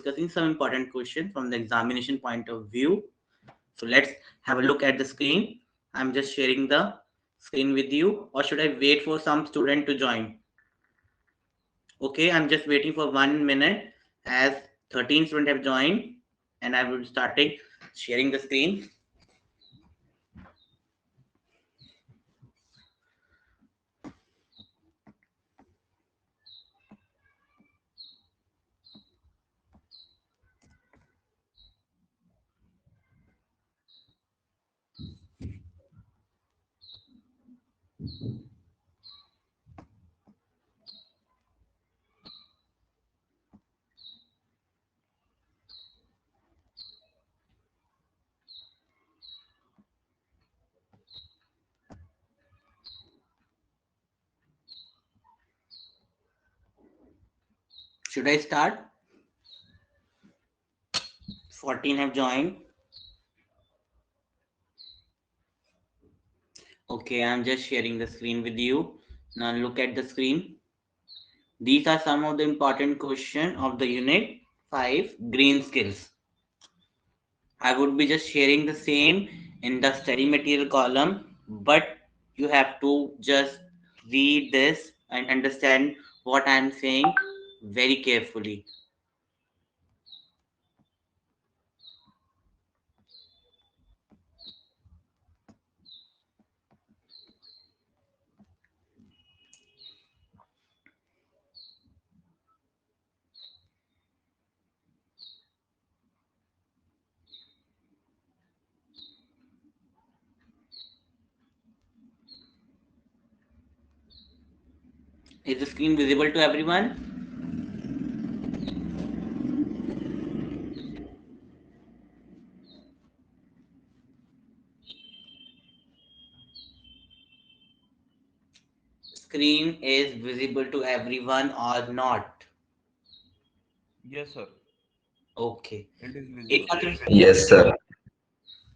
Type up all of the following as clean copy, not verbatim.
discussing some important questions from the examination point of view. So let's have a look at the screen. I'm just sharing the screen with you, or should I wait for some student to join? Okay, I'm just waiting for 1 minute as 13 students have joined, and I will starting sharing the screen. Should I start? 14 have joined. Okay, I'm just sharing the screen with you. Now look at the screen. These are some of the important questions of the unit 5 green skills. I would be just sharing the same in the study material column, but you have to just read this and understand what I am saying very carefully. Is the screen visible to everyone? Screen is visible to everyone or not? Yes, sir. Okay. It is एक visible. बार Yes, sir.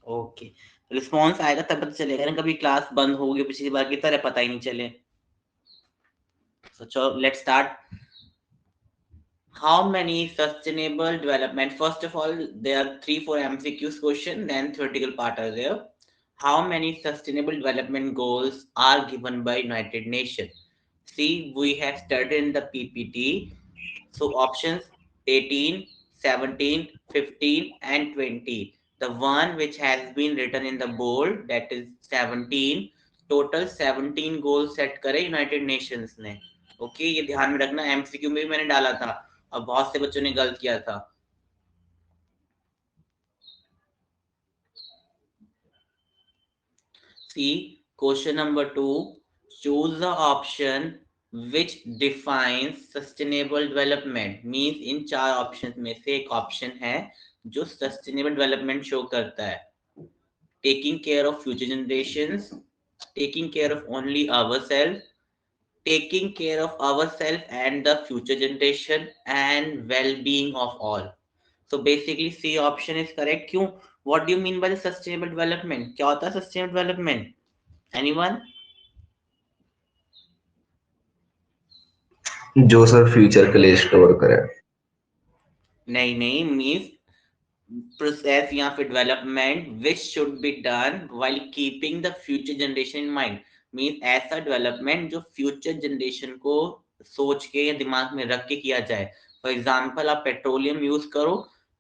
Okay, response आएगा तब पता चलेगा ना, कभी class बंद हो गई पिछली बार की तरह पता ही नहीं चले. So चलो let's start. How many sustainable development? First of all, there are 3-4 MCQs question, then theoretical part are there. How many sustainable development goals are given by United Nations? See, we have studied in the PPT. So options 18, 17, 15 and 20. The one which has been written in the board, that is 17. Total 17 goals set करे United Nations ने. Okay, ये ध्यान में रखना, MCQ में भी मैंने डाला था और बहुत से बच्चों ने गलत किया था. See, question number 2. Choose the option which defines sustainable development. Means in 4 options में से एक option है जो sustainable development show करता है. Taking care of future generations, taking care of only ourselves, taking care of ourselves and the future generation, and well-being of all. So basically C option is correct. क्यों? What do you mean by the sustainable development? क्या होता है sustainable development? Anyone? जो sir future के लिए store करे. नहीं means process या फिर development which should be done while keeping the future generation in mind. Means ऐसा डेवलपमेंट जो फ्यूचर जनरेशन को सोच के या दिमाग में रख के किया जाए. फॉर एग्जाम्पल, आप पेट्रोलियम यूज करो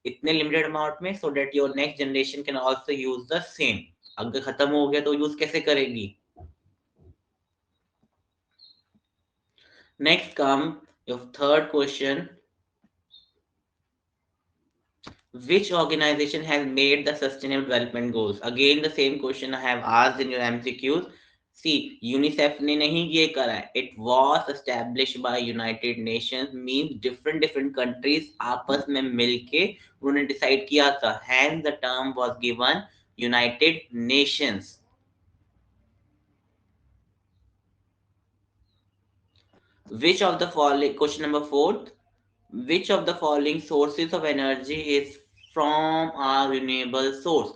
इतने लिमिटेड अमाउंट में so that your next generation can also use the same. अगर खत्म हो गया तो यूज कैसे करेगी? Next come your third question. Which organization has made the sustainable development goals? Again the same question I have asked in your MCQs. See, UNICEF ने नहीं ये करा है. It was established by United Nations. Means different countries आपस में मिलके उन्होंने decide किया था. Hence the term was given United Nations. Which of the following, question number 4, which of the following sources of energy is from a renewable source?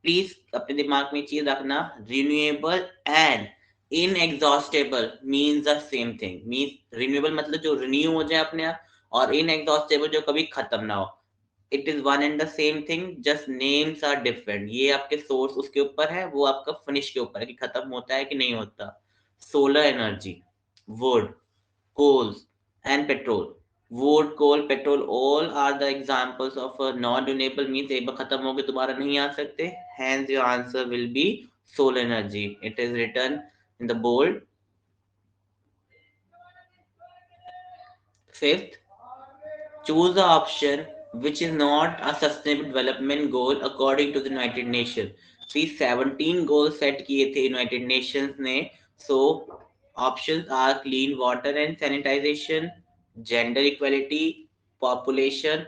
Please अपने दिमाग में चीज रखना, renewable and inexhaustible means the same thing. Means renewable मतलब जो renew हो जाए अपने आप, और इनएग्जॉस्टेबल जो कभी खत्म ना हो. It is one and the same thing, just names are different. ये आपके सोर्स उसके ऊपर है, वो आपका फिनिश के ऊपर है कि खत्म होता है कि नहीं होता। Solar energy, would, coals and petrol. Wood, coal, petrol, all are the examples of a non-renewable, means एक बार खत्म हो गए दोबारा नहीं आ सकते। Hence your answer will be solar energy. It is written in the bold. Fifth, choose the option which is not a sustainable development goal according to the United Nations. See, 17 goals set किए थे United Nations ने. So options are clean water and sanitization, gender equality, population,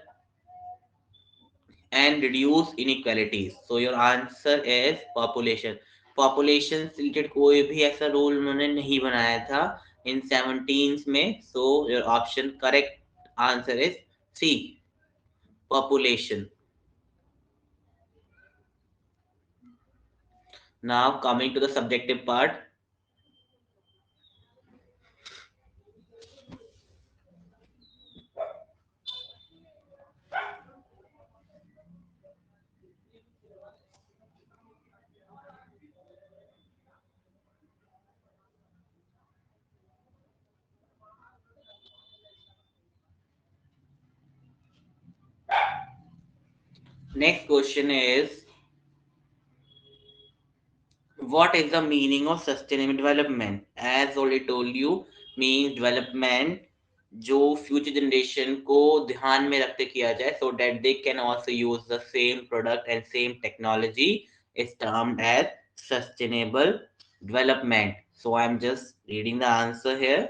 and reduce inequalities. So your answer is population. Population से related कोई भी ऐसा rule उन्होंने नहीं बनाया था इन 17 में. So your option correct answer is C, population. Now coming to the subjective part. Next question is, what is the meaning of sustainable development? As already told you, means development जो future generation को ध्यान में रखते किया जाए, so that they can also use the same product and same technology, is termed as sustainable development. So I'm just reading the answer here.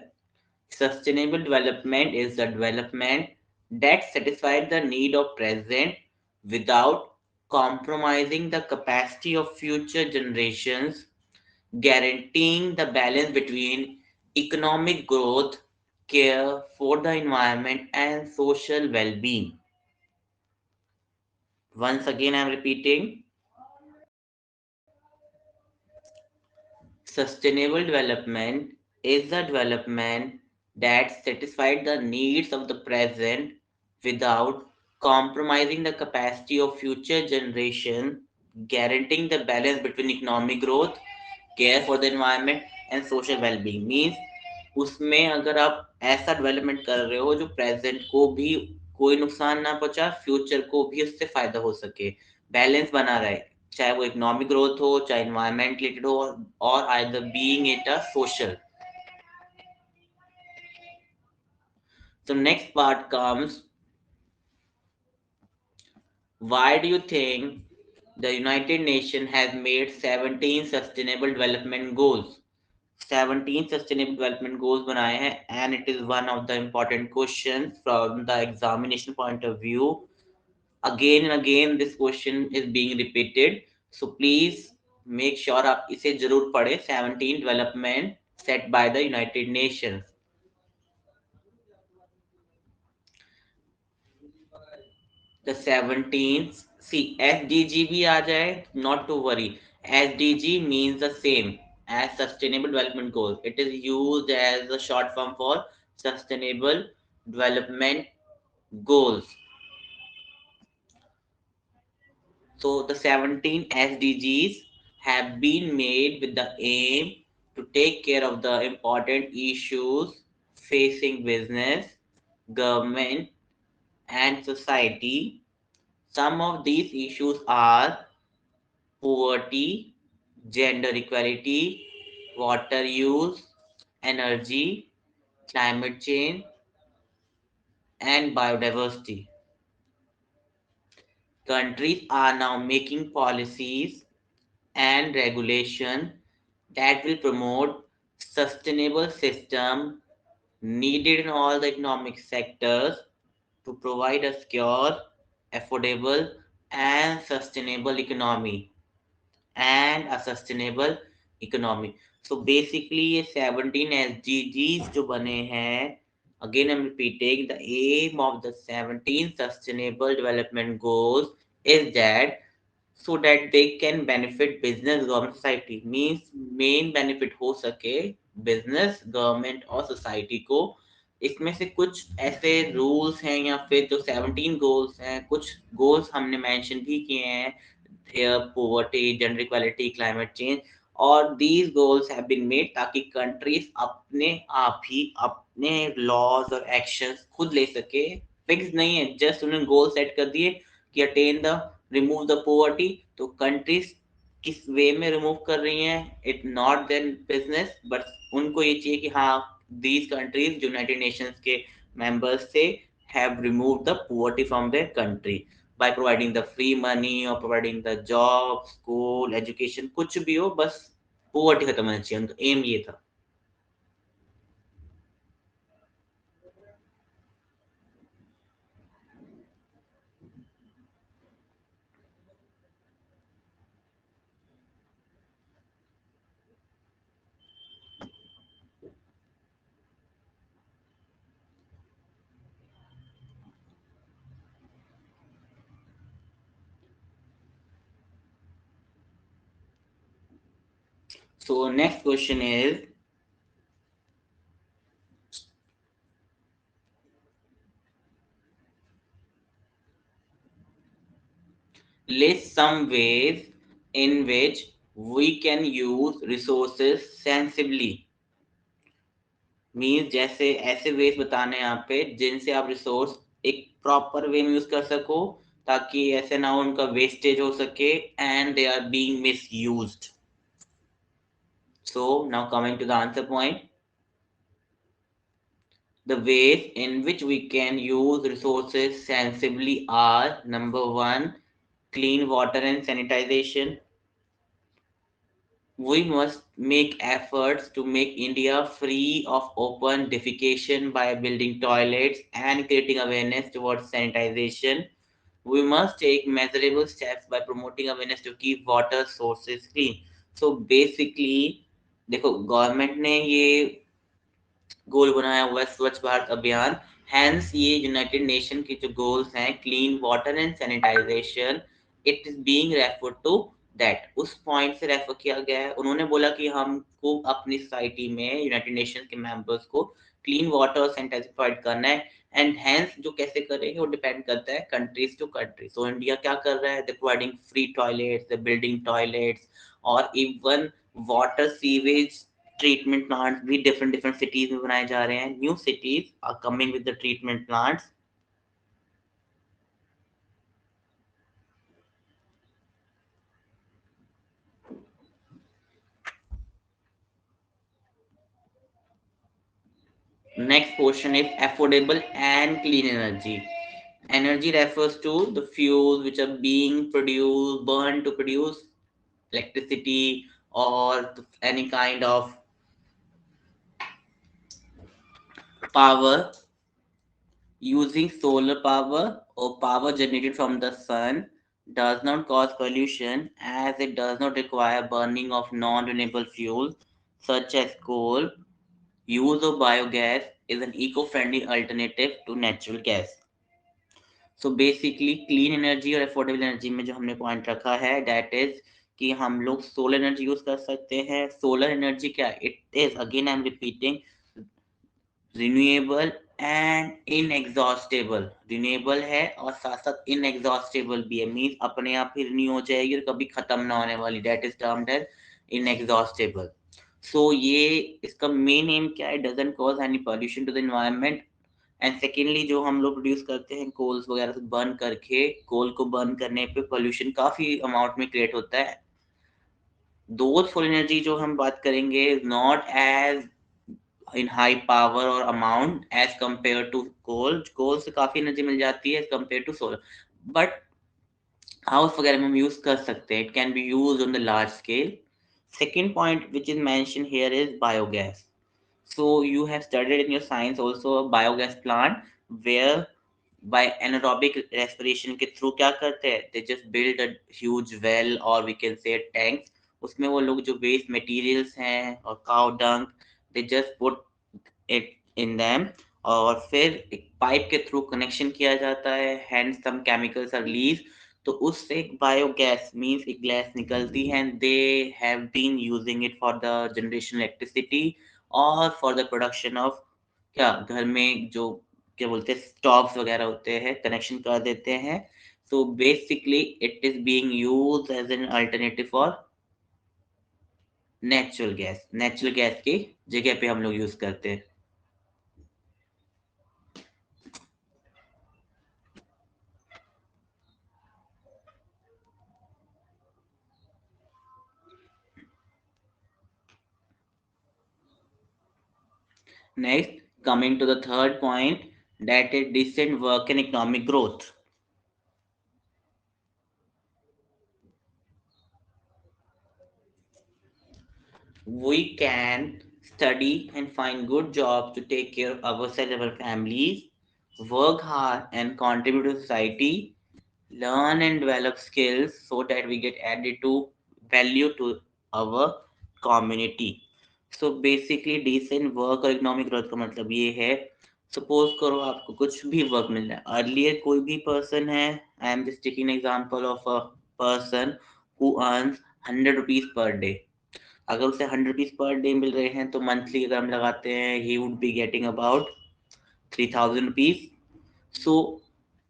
Sustainable development is the development that satisfies the need of present without compromising the capacity of future generations, guaranteeing the balance between economic growth, care for the environment, and social well being. Once again, I'm repeating, sustainable development is the development that satisfies the needs of the present without compromising the capacity of future generations, guaranteeing the balance between economic growth, care for the environment, and social well-being. Means उसमें अगर आप ऐसा development कर रहे हो जो present को भी कोई नुकसान ना पहुंचा, फ्यूचर को भी उससे फायदा हो सके, बैलेंस बना रहे, चाहे वो इकोनॉमिक ग्रोथ हो, चाहे इन्वायरमेंट रिलेटेड हो, और either being it a social. So next part comes, why do you think the United Nations has made 17 sustainable development goals? 17 sustainable development goals बनाए हैं, and it is one of the important questions from the examination point of view. Again and again this question is being repeated, so please make sure आप इसे जरूर पढ़े. 17 development set by the United Nations. The 17th, see SDG भी आ जाए, not to worry. SDG means the same as Sustainable Development Goals. It is used as a short form for Sustainable Development Goals. So the 17 SDGs have been made with the aim to take care of the important issues facing business, government, and society. Some of these issues are poverty, gender equality, water use, energy, climate change, and biodiversity. Countries are now making policies and regulation that will promote sustainable system needed in all the economic sectors to provide a secure, affordable, and sustainable economy. So basically ये 17 SDGs जो बने हैं, again I'm repeating, the aim of the 17 sustainable development goals is that so that they can benefit business, government, society. Means main benefit हो सके business, government और society को, इसमें से कुछ ऐसे रूल्स हैं या फिर जो 17 गोल्स हैं, कुछ गोल्स हमने मेंशन भी किए हैं, poverty, gender equality, climate change, और these goals have been made ताकि कंट्रीज अपने आप ही अपने लॉज और एक्शंस खुद ले सके। फिक्स नहीं है, जस्ट उन्होंने गोल सेट कर दिए कि attain the remove the poverty, तो कंट्रीज किस वे में रिमूव कर रही हैं it not their business, but उनको ये चाहिए कि हाँ these countries जो यूनाइटेड नेशंस के मेंबर्स थे have removed the poverty from their country by providing the free money or providing the job, school, education, कुछ भी हो, बस poverty खत्म होना चाहिए, उनका एम ये था। So next question is, list some ways in which we can use resources sensibly। Means जैसे ऐसे वेज बताने हैं यहाँ पे जिनसे आप रिसोर्स एक प्रॉपर वे में यूज कर सको, ताकि ऐसे ना हो उनका वेस्टेज हो सके and they are being misused. So now coming to the answer point, the ways in which we can use resources sensibly are: number one, clean water and sanitization. We must make efforts to make India free of open defecation by building toilets and creating awareness towards sanitization. We must take measurable steps by promoting awareness to keep water sources clean. So basically, देखो government ने ये गोल बनाया हुआ है स्वच्छ भारत अभियान, hence ये United nation की जो गोल्स हैं clean water and sanitization, it is being refer to that, उस पॉइंट से रेफर किया गया है। उन्होंने बोला कि हमको अपनी सोसाइटी में यूनाइटेड नेशन के मेंबर्स को क्लीन वाटर और सैनिटाइजर प्रोवाइड करना है, एंड हैंस जो कैसे करेंगे वो डिपेंड करता है countries to country. So India क्या कर रहा है, they providing free toilets, they building toilets, और even water sewage treatment plants भी different different cities में बनाए जा रहे हैं, new cities are coming with the treatment plants। Next question is affordable and clean energy. Energy refers to the fuels which are being produced, burned to produce electricity or any kind of power. Using solar power or power generated from the sun does not cause pollution, as it does not require burning of non-renewable fuels such as coal. Use of biogas is an eco-friendly alternative to natural gas. So basically clean energy और affordable energy में जो हमने point रखा है that is कि हम लोग solar energy use कर सकते हैं। सोलर एनर्जी क्या, it is again I am repeating, renewable and inexhaustible. Renewable है और साथ साथ इनएग्जॉस्टेबल भी है, मींस अपने आप ही रिन्यू हो जाएगी और कभी खत्म ना होने वाली, that is termed as inexhaustible. So ये इसका मेन एम क्या है, doesn't cause any pollution to the environment. And secondly जो हम लोग प्रोड्यूस करते हैं कोल्स वगैरह से बर्न करके, कोल को बर्न करने पे पॉल्यूशन काफी अमाउंट में क्रिएट होता है। दोज फॉर एनर्जी जो हम बात करेंगे not as in high power or amount as compared to coal। coal से काफी एनर्जी मिल जाती है as compared to solar, but house वगैरह में हम यूज कर सकते हैं, it can be used on the large scale। second point which is mentioned here is biogas। so you have studied in your science also a biogas plant where by anaerobic respiration के through क्या करते हैं, they just build a huge well or we can say tanks, उसमें वो लोग जो waste materials हैं और काउ डंक, they just put it in them, और फिर एक पाइप के थ्रू कनेक्शन किया जाता है, hence some chemicals are released, तो उससे एक बायोगैस मींस एक गैस निकलती है, they have been using it for the generation electricity और फॉर द प्रोडक्शन ऑफ क्या घर में जो क्या बोलते हैं स्टॉव्स वगैरह होते हैं कनेक्शन कर देते हैं. So basically it is being used as an alternative for natural gas की जगह पे हम लोग यूज करते हैं. Next, coming to the third point, that is decent work and economic growth. We can study and find good jobs to take care of ourselves and our families, work hard and contribute to society, learn and develop skills so that we get added to value to our community. So basically decent work और economic growth का मतलब ये है, suppose करो आपको कुछ भी work मिल रहा है. अर्लियर कोई भी पर्सन है, I am just taking example of a person who earns 100 rupees per day. अगर उसे 100 रुपीज पर डे मिल रहे हैं तो मंथली अगर हम लगाते हैं he would be getting about 3000 rupees. So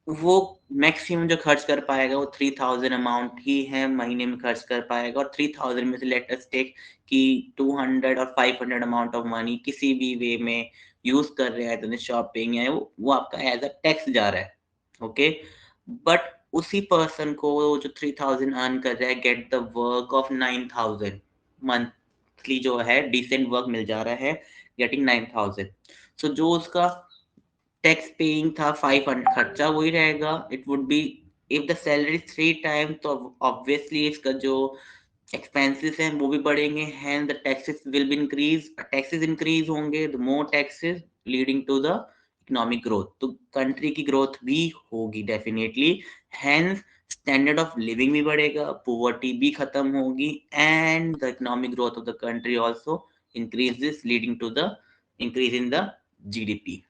वो मैक्सिमम जो खर्च कर पाएगा वो 3000 अमाउंट ही है महीने में खर्च कर पाएगा. और 3000 में से लेट अस टेक कि 200 और 500 अमाउंट ऑफ मनी किसी भी वे में यूज कर रहे हैं तो शॉपिंग है वो आपका एज अ टैक्स जा रहा है. ओके, बट उसी पर्सन को जो 3000 अर्न कर रहा है get the work of 9000 monthly जो है डिसेंट वर्क मिल जा रहा है गेटिंग 9000. सो जो उसका टैक्स पेइंग था 500 खर्चा वही रहेगा. It would be if the salary 3 time तो ऑब्वियसली इसका जो एक्सपेंसेस हैं वो भी बढ़ेंगे. Hence the taxes will be increase. Taxes increase होंगे the more taxes leading to the economic growth. तो कंट्री की ग्रोथ भी होगी definitely. Hence standard of living भी बढ़ेगा, पॉवर्टी भी खत्म होगी and the economic growth of the country also increases leading to the increase in the GDP.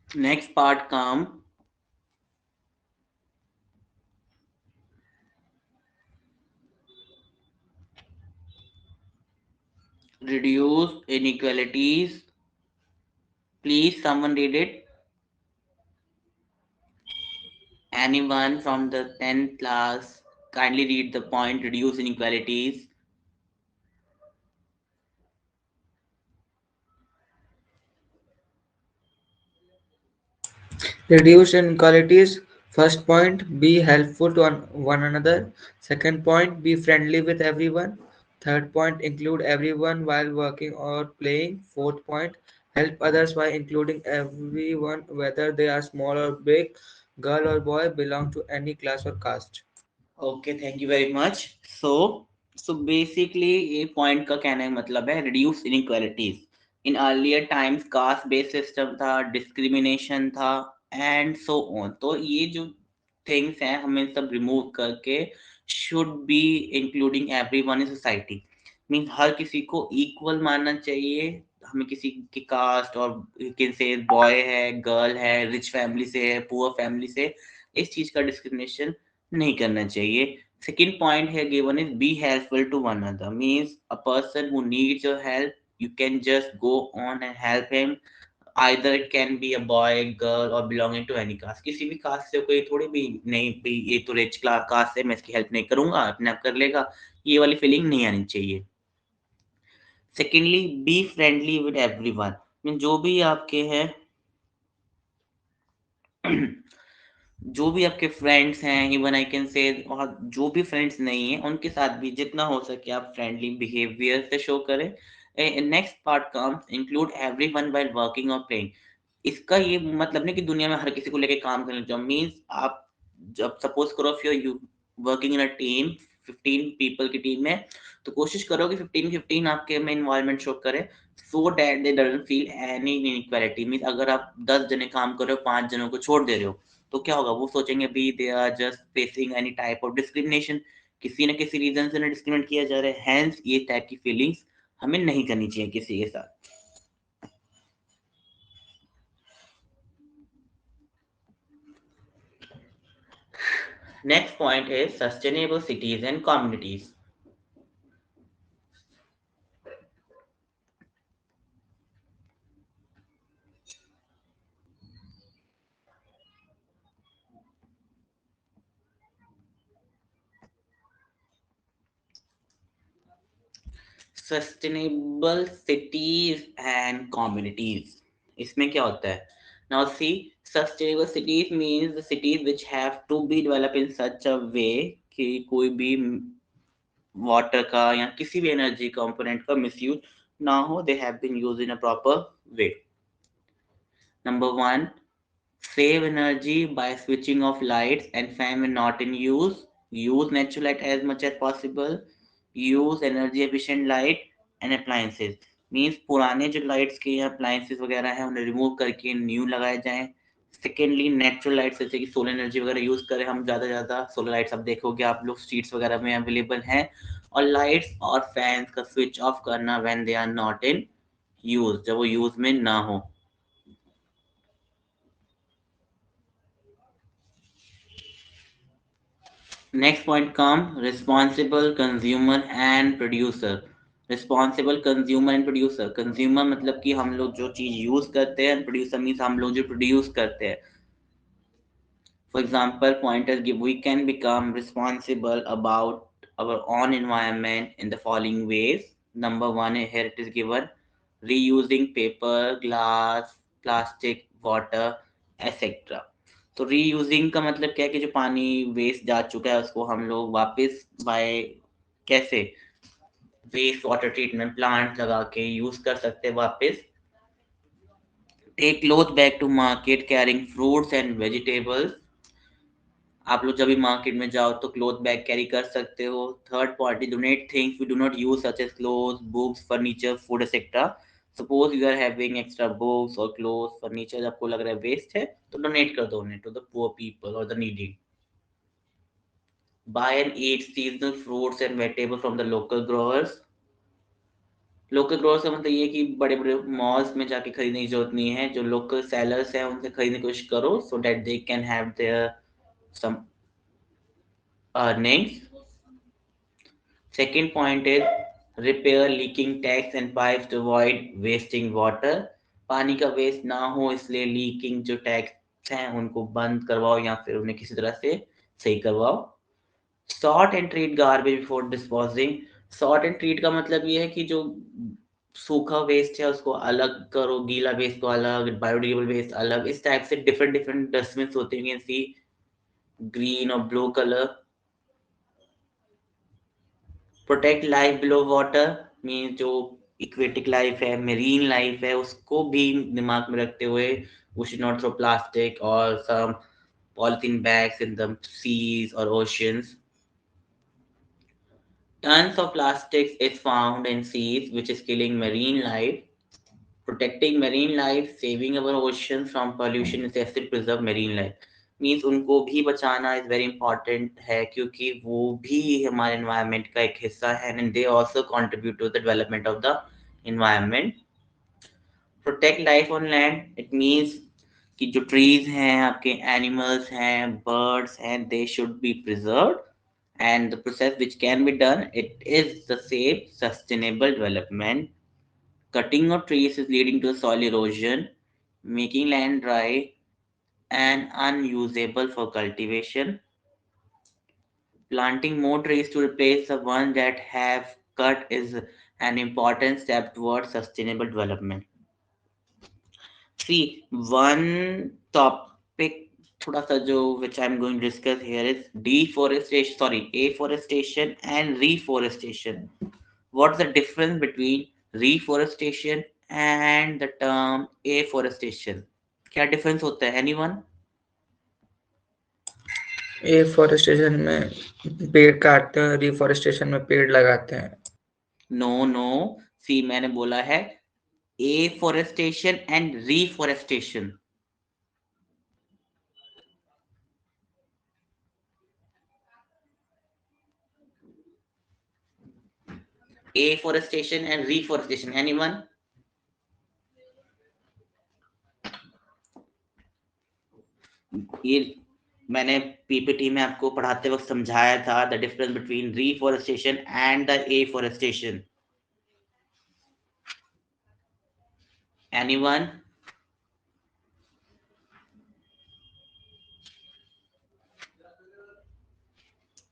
Next part come reduce inequalities. Please someone read it. Anyone from the 10th class kindly read the point reduce inequalities. Reduce inequalities. First point, be helpful to one another. Second point, be friendly with everyone. Third point, include everyone while working or playing. Fourth point, help others by including everyone, whether they are small or big, girl or boy, belong to any class or caste. Okay, thank you very much. So basically ये point का कहने का मतलब है reduce inequalities. In earlier times caste based system था, discrimination था and so on. तो ये जो things हैं हमें सब remove करके should be including everyone in society. Means हर किसी को equal मानना चाहिए. हमें किसी की कास्ट और किसी बॉय है गर्ल है रिच फैमिली से है पुअर फैमिली से इस चीज का डिस्क्रिमिनेशन नहीं करना चाहिए. सेकेंड पॉइंट है given is be helpful to one another. Means a person who needs your help you can just go on and help him. Either it can be a boy girl or belonging to any caste. किसी भी cast से कोई थोड़ी भी नहीं भी ये तो रिच कास्ट है मैं इसकी हेल्प नहीं करूंगा अपने आप कर लेगा. ये वाली फीलिंग नहीं आनी चाहिए. Secondly be friendly with everyone. Mean जो भी आपके हैं जो भी आपके फ्रेंड्स हैं इवन आई कैन से और जो भी फ्रेंड्स नहीं है उनके साथ भी जितना हो सके आप फ्रेंडली बिहेवियर से शो करें. Next part comes include everyone while working और प्लेइंग. इसका ये मतलब नहीं कि दुनिया में हर किसी को लेके काम करना चाहिए. मींस आप जब सपोज करो if you working in a team 15 people की टीम है तो कोशिश करो कि 15 आपके में इन्वॉल्वमेंट शो करे सो that they doesn't feel any inequality. Means अगर आप 10 जने काम कर रहे हो 5 जनों को छोड़ दे रहे हो तो क्या होगा वो सोचेंगे भी they are just facing any type of discrimination. किसी न किसी रीजन से डिस्क्रिमिनेट किया जा रहा है, हैंस ये टाइप की फीलिंग्स हमें नहीं करनी चाहिए किसी के साथ। नेक्स्ट पॉइंट है sustainable cities and communities. Sustainable cities and communities, इसमें क्या होता है? Now see, sustainable cities means the cities which have to be develop in such a way कि कोई भी वाटर का या किसी भी एनर्जी कंपोनेंट का मिसयूज ना हो, they have been used in a proper way. Number 1, save energy by switching off lights and fan when not in use. Use natural light as much as possible. Use energy efficient light and appliances. Means पुराने जो lights के या appliances वगैरह हैं उन्हें remove करके new लगाए जाएं। सेकेंडली नेचुरल लाइट्स जैसे कि सोलर एनर्जी वगैरह यूज करें हम ज़्यादा सोलर लाइट्स अब देखोगे आप लोग स्ट्रीट्स वगैरह में अवेलेबल हैं। और लाइट्स और फैंस का स्विच ऑफ करना when they are not in use, जब वो यूज में ना हो। Next point come responsible consumer and producer. Responsible consumer and producer. Consumer मतलब कि हम लोग जो चीज यूज करते हैं, प्रोड्यूसर मीन्स हम लोग जो प्रोड्यूस करते हैं। For example, pointers give we can become responsible about our own environment in the following ways. Number 1 here it is given, reusing paper, glass, plastic, water, etc. तो reusing का मतलब क्या है कि जो पानी वेस्ट जा चुका है उसको हम लोग वापस बाय कैसे वेस्ट वाटर ट्रीटमेंट प्लांट लगा के यूज कर सकते हैं वापस। Take cloth back to market carrying fruits and vegetables. आप लोग जब भी मार्केट में जाओ तो क्लोथ बैग कैरी कर सकते हो। Third party donate things we do not use such as clothes, books, furniture, food etcetera. Suppose you are having extra books और क्लोथ्स, फर्नीचर आपको लग रहा है वेस्ट है तो डोनेट कर दो उन्हें टू द पुअर पीपल और the needy. Buy and eat seasonal fruits and vegetables from the local growers. Local growers का मतलब ये कि बड़े बड़े मॉल्स में जाके खरीदने की जरूरत नहीं है, जो लोकल सेलर्स हैं उनसे खरीदने की कोशिश करो so that they can have their some earnings. Second point is repair leaking taps and pipes to avoid wasting water. पानी का वेस्ट ना हो इसलिए लीकिंग जो टैप्स हैं उनको बंद करवाओ या फिर उन्हें किसी तरह से सही करवाओ। Sort and treat garbage before disposing. Sort and treat का मतलब ये है कि जो सूखा वेस्ट है उसको अलग करो, गीला वेस्ट को अलग, बायोडिग्रेडेबल वेस्ट अलग। इस टाइप से डिफरेंट डिफरेंट डस्टबिन होते हैं, सी ग्रीन और blue colour. Protect life below water mean जो इक्वेटिक लाइफ है, मेरीन लाइफ है, उसको भी दिमाग में रखते हुए we should not throw plastic और some polythene bags in the seas or oceans. Tons of plastics is found in seas, which is killing marine life. Protecting marine life, saving our oceans from pollution is necessary to preserve marine life. Means उनको भी बचाना is very important है क्योंकि वो भी हमारे environment का एक हिस्सा है and they also contribute to the development of the environment. Protect life on land it means कि जो ट्रीज हैं, आपके एनिमल्स हैं, बर्ड्स हैं, they should be preserved and the process which can be done, it is the same sustainable development. Cutting of trees is leading to soil erosion, making land dry and unusable for cultivation. Planting more trees to replace the ones that have cut is an important step towards sustainable development. See, one topic थोड़ा सा जो which I'm going to discuss here is afforestation and reforestation. What's the difference between reforestation and the term afforestation? क्या difference होता है? Anyone? Afforestation में पेड़ काटते हैं, रिफोरेस्टेशन में पेड़ लगाते हैं। No. See, मैंने बोला है afforestation and reforestation. afforestation and reforestation. Anyone? ये मैंने पीपीटी में आपको पढ़ाते वक्त समझाया था, the difference between reforestation and the afforestation. Anyone?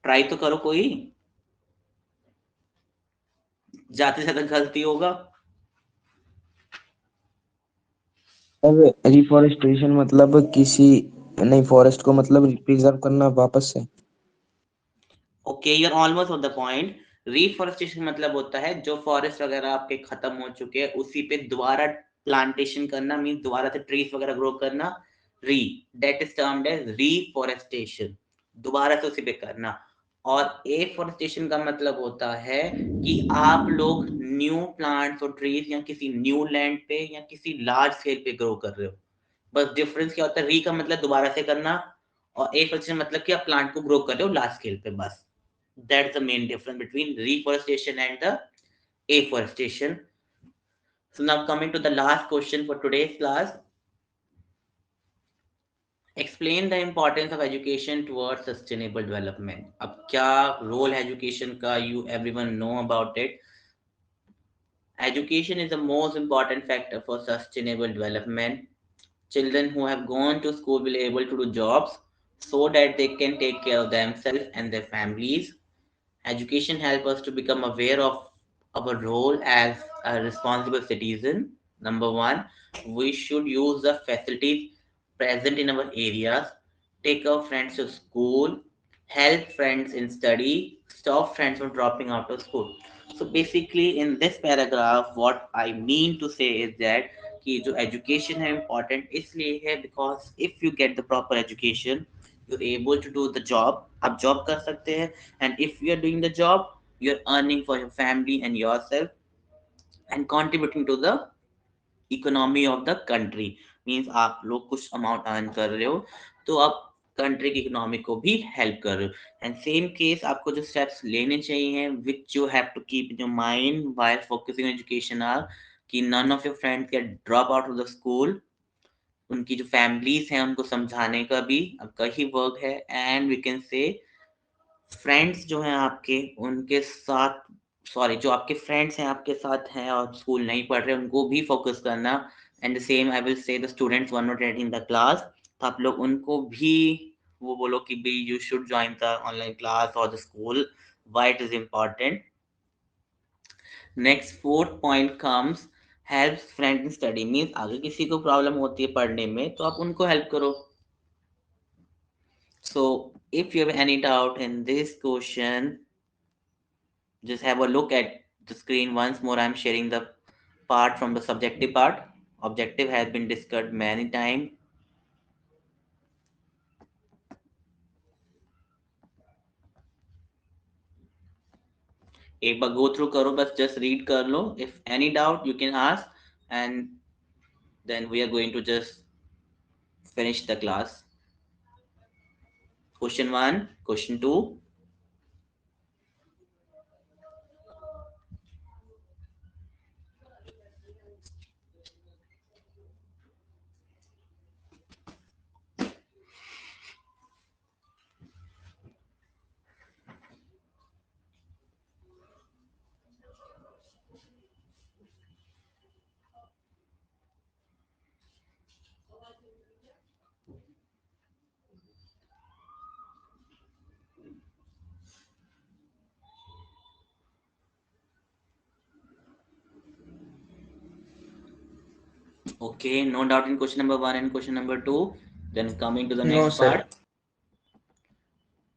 Try तो करो, कोई जाते ज्यादा गलती होगा. रिफॉरेस्टेशन मतलब किसी नहीं, फॉरेस्ट को मतलब प्रिजर्व करना वापस से. Okay, you are almost on the point. Reforestation मतलब होता है जो फॉरेस्ट वगैरह आपके खत्म हो चुके हैं उसी पे दोबारा प्लांटेशन करना, मीन दोबारा से ट्रीज वगैरह ग्रो करना. री, that is termed as reforestation, दोबारा से उसी पे करना. और एफॉरेस्टेशन का मतलब होता है कि आप लोग न्यू प्लांट्स और ट्रीज या किसी न्यू लैंड पे या किसी लार्ज स्केल पे ग्रो कर रहे हो. बस डिफरेंस क्या होता है, री का मतलब दोबारा से करना और एफॉरेस्टेशन मतलब कि आप प्लांट को ग्रो कर रहे हो लार्ज स्केल पे. बस that's the main difference between reforestation and the afforestation. So now coming to the last question for today's class. Explain the importance of education towards sustainable development. अब क्या role है education का, you everyone know about it. Education is the most important factor for sustainable development. Children who have gone to school will be able to do jobs so that they can take care of themselves and their families. Education helps us to become aware of our role as a responsible citizen. Number one, we should use the facilities present in our areas, take our friends to school, help friends in study, stop friends from dropping out of school. So basically, in this paragraph, what I mean to say is that कि जो education है important इसलिए है because if you get the proper education, you're able to do the job. आप job कर सकते हैं, and if you're doing the job, you're earning for your family and yourself and contributing to the economy of the country. Means आप लोग कुछ amount earn कर रहे हो तो आप कंट्री की इकोनॉमी को भी हेल्प कर रहे हो. एंड सेम केस आपको जो स्टेप्स लेने चाहिए which you have to keep in your mind while focusing education are कि none of your friends get drop out of the school. उनकी जो फैमिलीज हैं उनको समझाने का भी आपका ही वर्क है. And we can say friends जो हैं आपके उनके साथ, सॉरी जो आपके फ्रेंड्स हैं आपके साथ हैं और स्कूल नहीं पढ़ रहे उनको भी फोकस करना. And the same I will say the students were not attending the class, तो आप लोग उनको भी वो बोलो कि भी you should join the online class और the school, why it is important. Next fourth point comes help friend in study. Means अगर किसी को प्रॉब्लम होती है पढ़ने में तो आप उनको हेल्प करो. So if you have any doubt in this question, just have a look at the screen once more. I'm sharing the part from the subjective part. Objective has been discussed many times. एक बार go through करो, बस just read कर लो. If any doubt you can ask and then we are going to just finish the class. Question 1, question 2. Okay, no doubt in question number 1 and question number 2. Then coming to the No, next sir. part.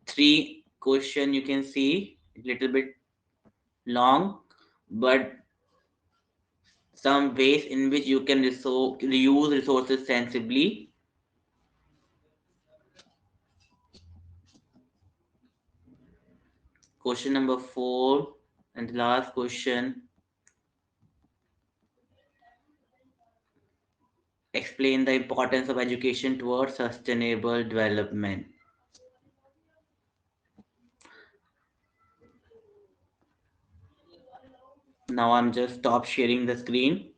3 question you can see a little bit long, but some ways in which you can reuse resources sensibly. Question number 4 and the last question. Explain the importance of education towards sustainable development. now I'm just stop sharing the screen.